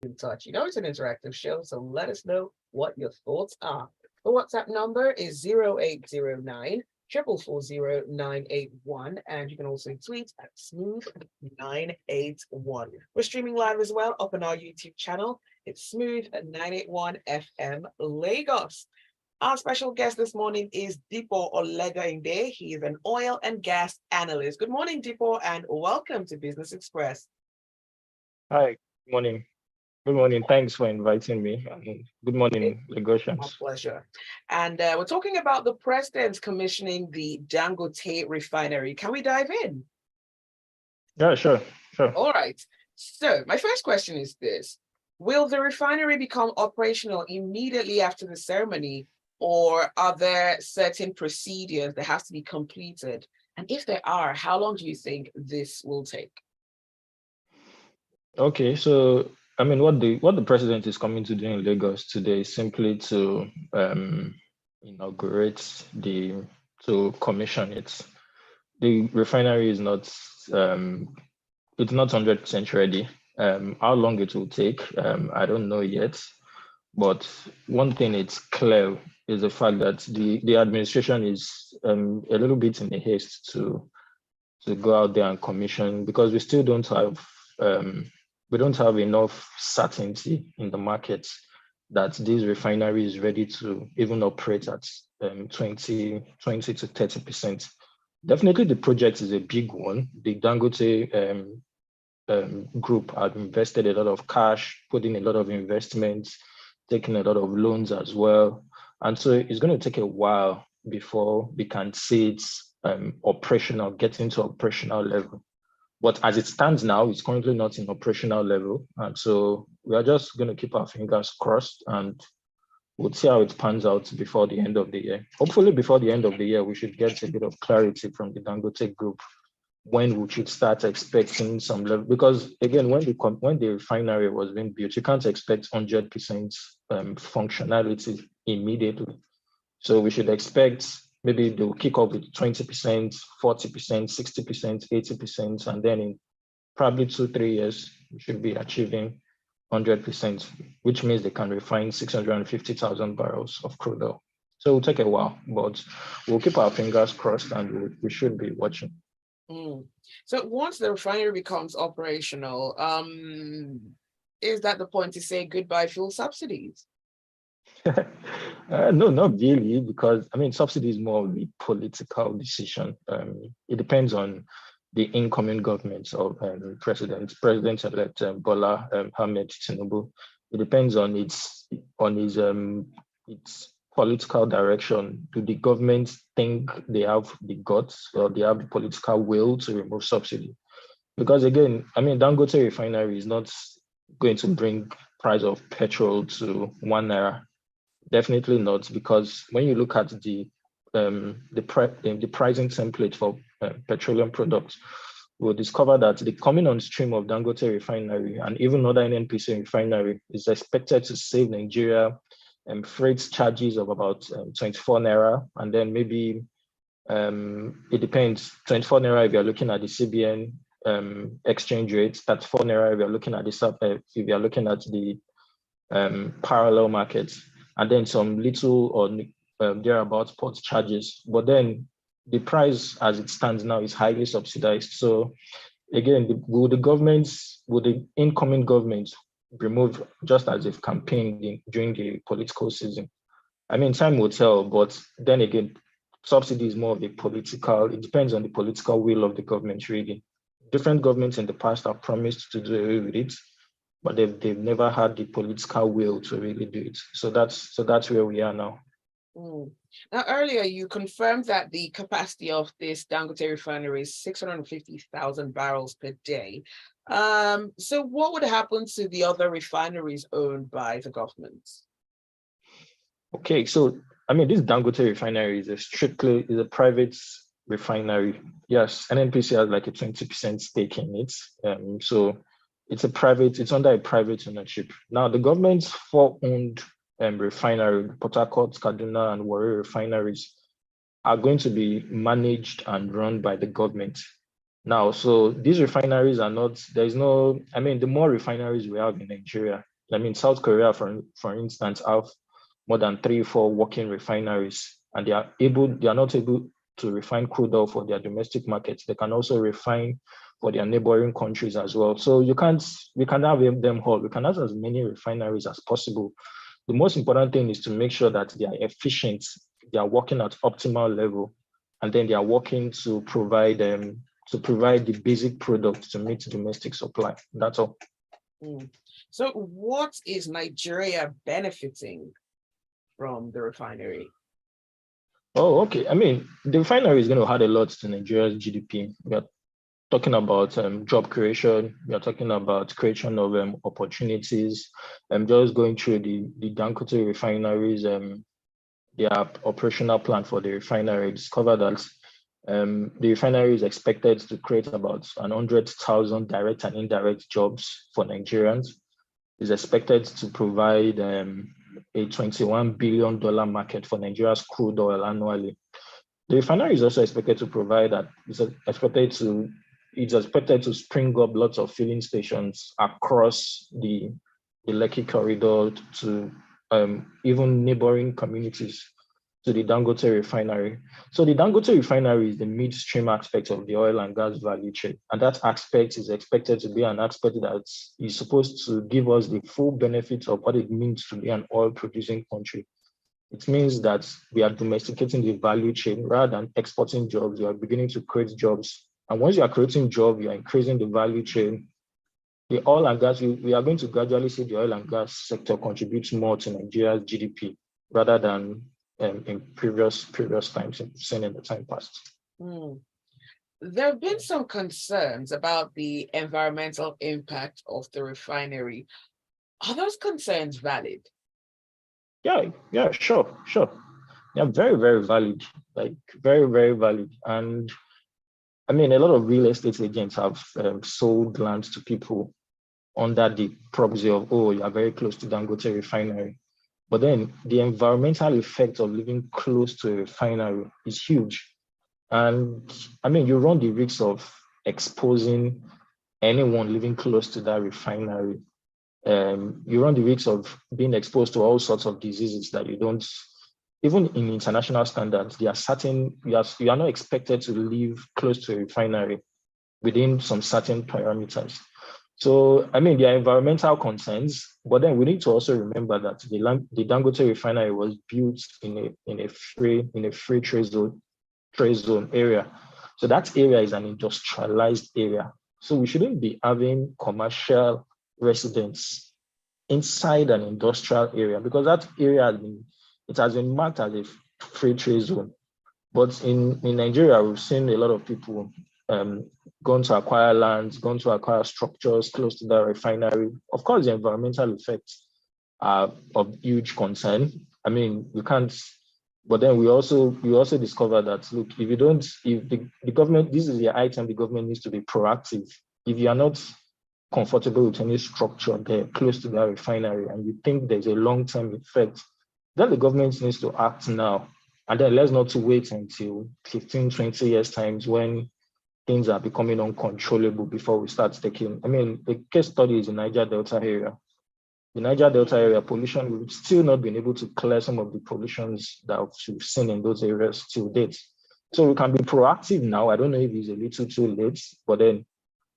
in touch. You know, it's an interactive show, so let us know what your thoughts are. The WhatsApp number is 0809 440 and you can also tweet at smooth981. We're streaming live as well up on our YouTube channel. It's smooth981 FM Lagos. Our special guest this morning is Dipo Oladehinde. He is an oil and gas analyst. Good morning, Dipo, and welcome to Business Express. Hi, good morning. Good morning. Thanks for inviting me. Good morning, My Lagosians. pleasure. And we're talking about the president's commissioning the Dangote Refinery. Can we dive in? Yeah, sure. All right. So my first question is this. Will the refinery become operational immediately after the ceremony, or are there certain procedures that have to be completed? And if there are, how long do you think this will take? Okay, so what the president is coming to do in Lagos today is simply to inaugurate to commission it. The refinery is not it's not 100% ready. How long it will take, I don't know yet. But one thing it's clear is the fact that the administration is a little bit in a haste to go out there and commission, because we don't have enough certainty in the market that this refinery is ready to even operate at 20 to 30%. Definitely the project is a big one. The Dangote group have invested a lot of cash, put in a lot of investments, taking a lot of loans as well. And so it's going to take a while before we can see it's operational, get into operational level. But as it stands now, it's currently not in operational level. And so we are just going to keep our fingers crossed and we'll see how it pans out before the end of the year. Hopefully before the end of the year, we should get a bit of clarity from the Dangote group when we should start expecting some level. Because again, when the refinery was being built, you can't expect 100% functionality immediately. So we should expect maybe they'll kick off with 20%, 40%, 60%, 80%, and then in probably 2-3 years, we should be achieving 100%, which means they can refine 650,000 barrels of crude oil. So it'll take a while, but we'll keep our fingers crossed and we should be watching. So once the refinery becomes operational, is that the point to say goodbye fuel subsidies? No, not really, because subsidy is more of a political decision. It depends on the incoming government of President-elect Bola Ahmed Tinubu. It depends on its political direction. Do the government think they have the guts or they have the political will to remove subsidy? Because again, Dangote Refinery is not going to bring price of petrol to ₦1. Definitely not, because when you look at the pricing template for petroleum products, we'll discover that the coming on stream of Dangote Refinery and even other NNPC refinery is expected to save Nigeria freight charges of about 24 naira, and then maybe it depends, 24 naira if you're looking at the CBN exchange rate, that's 4 naira if you're looking at the parallel markets, and then some little or thereabouts port charges. But then the price as it stands now is highly subsidized. So again, will the incoming government remove, just as if campaigned during the political season? Time will tell, but then again, subsidy is more of a political, it depends on the political will of the government really. Different governments in the past have promised to do away with it, but they've never had the political will to really do it. So that's where we are now. Now, earlier you confirmed that the capacity of this Dangote refinery is 650,000 barrels per day. So what would happen to the other refineries owned by the government? Okay, so this Dangote refinery is a private refinery. Yes, NNPC has like a 20% stake in it. So it's under a private ownership. Now the government's 4 owned refinery, Port Harcourt, Kaduna, and Warri refineries are going to be managed and run by the government. Now, so these refineries are not, the more refineries we have in Nigeria, I mean, South Korea, for instance, have more than 3, 4 working refineries, and they are not able to refine crude oil for their domestic markets. They can also refine for their neighboring countries as well. So we can't have them all. We can have as many refineries as possible. The most important thing is to make sure that they are efficient, they are working at optimal level, and then they are working to provide the basic product to meet domestic supply. That's all. So what is Nigeria benefiting from the refinery? Oh, okay. I mean, the refinery is going to add a lot to Nigeria's GDP. We are talking about job creation. We are talking about creation of opportunities. Just going through the Dangote refineries, their operational plan for the refinery discovered that the refinery is expected to create about 100,000 direct and indirect jobs for Nigerians. Is expected to provide a $21 billion market for Nigeria's crude oil annually. The refinery is also expected to provide that. It's expected to spring up lots of filling stations across the Lekki corridor to even neighboring communities to the Dangote refinery. So the Dangote refinery is the midstream aspect of the oil and gas value chain. And that aspect is expected to be an aspect that is supposed to give us the full benefits of what it means to be an oil producing country. It means that we are domesticating the value chain rather than exporting jobs. We are beginning to create jobs. And once you are creating jobs, you are increasing the value chain. The oil and gas, we are going to gradually see the oil and gas sector contribute more to Nigeria's GDP rather than in previous times seen in the time past. There have been some concerns about the environmental impact of the refinery. Are those concerns valid? Yeah, sure. They're very, very valid, like very, very valid. And I mean, a lot of real estate agents have sold land to people under the proxy of, oh, you are very close to Dangote refinery. But then the environmental effect of living close to a refinery is huge. And I mean, you run the risk of exposing anyone living close to that refinery. You run the risk of being exposed to all sorts of diseases that you don't, even in international standards, there are certain, you are not expected to live close to a refinery within some certain parameters. So, I mean, there are environmental concerns, but then we need to also remember that the Dangote refinery was built in a free trade zone area. So that area is an industrialized area. So we shouldn't be having commercial residents inside an industrial area because that area has been marked as a free trade zone. But in Nigeria, we've seen a lot of people going to acquire lands, going to acquire structures close to the refinery. Of course, the environmental effects are of huge concern. I mean, we can't, but then we also discover that, look, if the government, this is the item the government needs to be proactive. If you are not comfortable with any structure there close to that refinery and you think there's a long-term effect, then the government needs to act now. And then let's not wait until 15, 20 years times when things are becoming uncontrollable before we start taking. I mean, the case study is in Niger Delta area. The Niger Delta area pollution, we've still not been able to clear some of the pollutions that we've seen in those areas till date. So we can be proactive now. I don't know if it's a little too late, but then,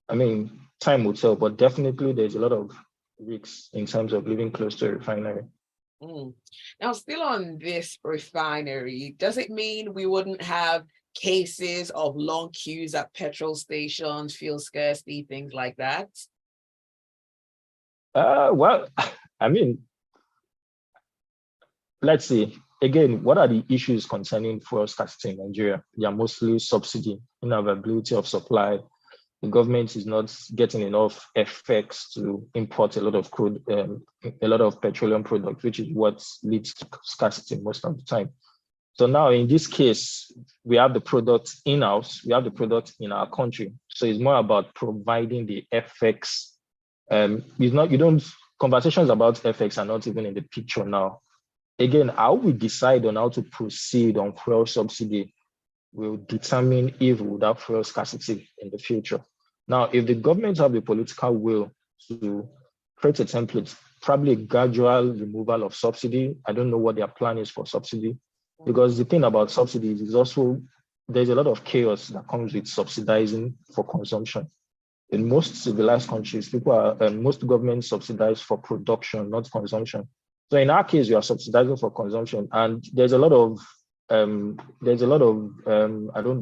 I mean, time will tell, but definitely there's a lot of risks in terms of living close to a refinery. Now, still on this refinery, does it mean we wouldn't have cases of long queues at petrol stations, fuel scarcity, things like that? Well, I mean, let's see. Again, what are the issues concerning fuel scarcity in Nigeria? They are mostly subsidy, unavailability of supply. The government is not getting enough FX to import a lot of crude, a lot of petroleum products, which is what leads to scarcity most of the time. So now in this case, we have the product in-house, we have the product in our country. So it's more about providing the FX. Conversations about FX are not even in the picture now. Again, how we decide on how to proceed on fuel subsidy will determine if we would have fuel scarcity in the future. Now, if the government have the political will to create a template probably a gradual removal of subsidy. I don't know what their plan is for subsidy, because the thing about subsidies is also there's a lot of chaos that comes with subsidizing for consumption. In most civilized countries, most governments subsidize for production, not consumption. So in our case, we are subsidizing for consumption, and there's a lot of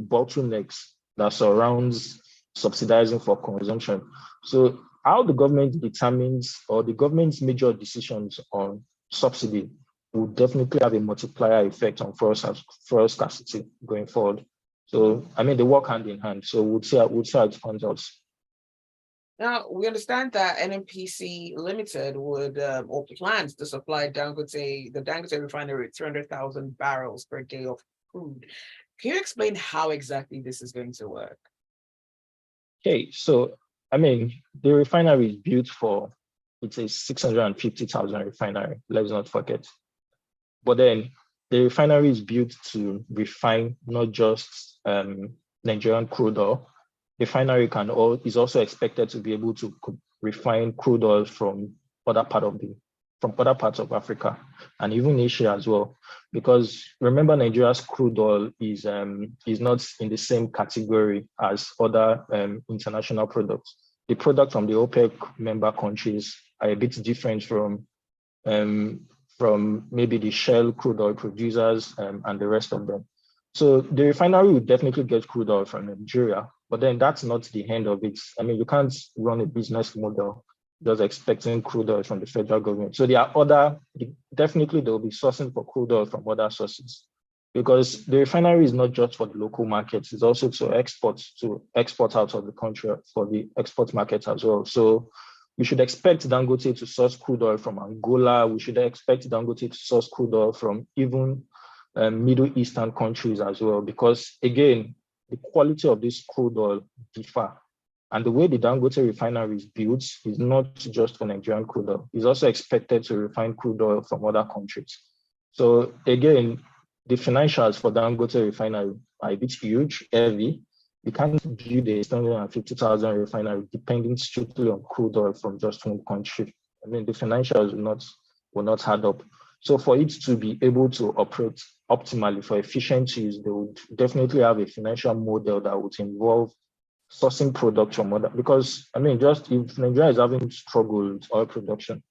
bottlenecks that surrounds subsidizing for consumption. So how the government determines, or the government's major decisions on subsidy, will definitely have a multiplier effect on fuel scarcity going forward. So I mean, they work hand in hand. So we'll see how it comes out. Now, we understand that NNPC Limited would or plans to supply the Dangote Refinery with 300,000 barrels per day of crude. Can you explain how exactly this is going to work? Okay, so I mean, the refinery is built for, it's a 650,000 refinery, let's not forget. But then the refinery is built to refine not just Nigerian crude oil. The refinery is also expected to be able to refine crude oil from other parts of Africa and even Asia as well. Because remember, Nigeria's crude oil is not in the same category as other international products. The products from the OPEC member countries are a bit different from maybe the Shell crude oil producers and the rest of them. So the refinery will definitely get crude oil from Nigeria, but then that's not the end of it. I mean, you can't run a business model just expecting crude oil from the federal government. So definitely there will be sourcing for crude oil from other sources, because the refinery is not just for the local markets, it's also to export out of the country for the export markets as well. So we should expect Dangote to source crude oil from Angola. We should expect Dangote to source crude oil from even Middle Eastern countries as well, because again, the quality of this crude oil differ. And the way the Dangote refinery is built is not just for Nigerian crude oil. It's also expected to refine crude oil from other countries. So again, the financials for Dangote refinery are a bit huge, heavy. You can't build a 350,000 refinery depending strictly on crude oil from just one country. I mean, the financials will not add up. So for it to be able to operate optimally for efficient use, they would definitely have a financial model that would involve sourcing products from other, because I mean, just if Nigeria is having struggle with oil production,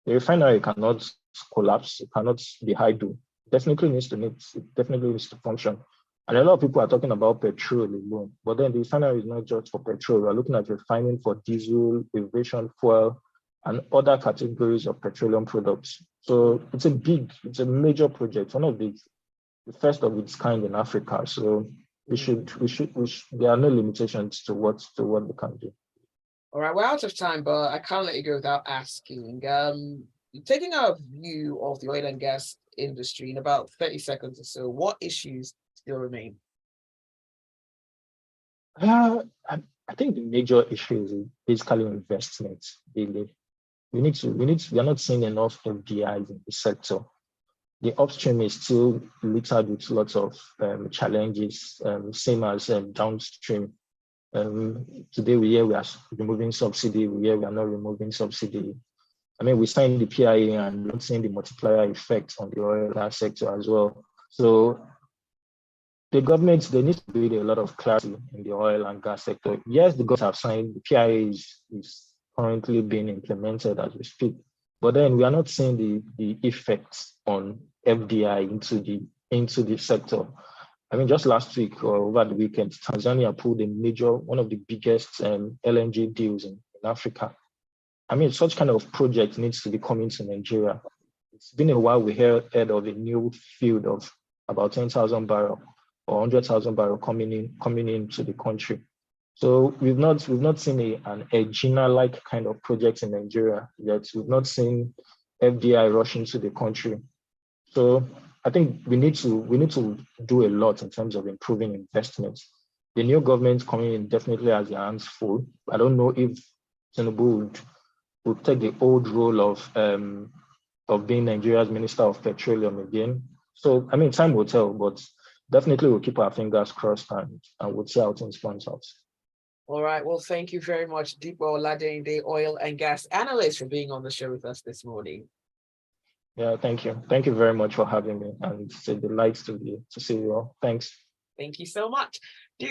the refinery cannot collapse, it cannot be idle. It definitely needs to function. And a lot of people are talking about petrol alone, but then the refinery is not just for petrol. We're looking at refining for diesel, aviation fuel, and other categories of petroleum products. So it's a major project, one of the first of its kind in Africa. So there are no limitations to what we can do. All right, we're out of time, but I can't let you go without asking. Taking a view of the oil and gas industry in about 30 seconds or so, what issues still remain? I think the major issue is basically investment. Really, we are not seeing enough FDIs in the sector. The upstream is still littered with lots of challenges, same as downstream. Today we hear we are removing subsidy, we hear we are not removing subsidy. I mean, we signed the PIA and we're not seeing the multiplier effect on the oil and gas sector as well. So the government, they need to build a lot of clarity in the oil and gas sector. Yes, the government have signed, the PIA is currently being implemented as we speak. But then we are not seeing the effects on FDI into the sector. I mean, just last week or over the weekend, Tanzania pulled one of the biggest LNG deals in Africa. I mean, such kind of project needs to be coming to Nigeria. It's been a while we heard of a new field of about 10,000 barrel or 100,000 barrel coming into the country. So we've not seen an Gina-like kind of project in Nigeria yet. We've not seen FDI rush into the country. So I think we need to do a lot in terms of improving investments. The new government coming in definitely has their hands full. I don't know if Tinubu would take the old role of being Nigeria's Minister of Petroleum again. So I mean, time will tell, but definitely we'll keep our fingers crossed and we'll see how things pan out. All right. Well, thank you very much, Dipo Oladehinde, oil and gas analyst, for being on the show with us this morning. Yeah, thank you. Thank you very much for having me, and it's a delight to see you all. Thanks. Thank you so much.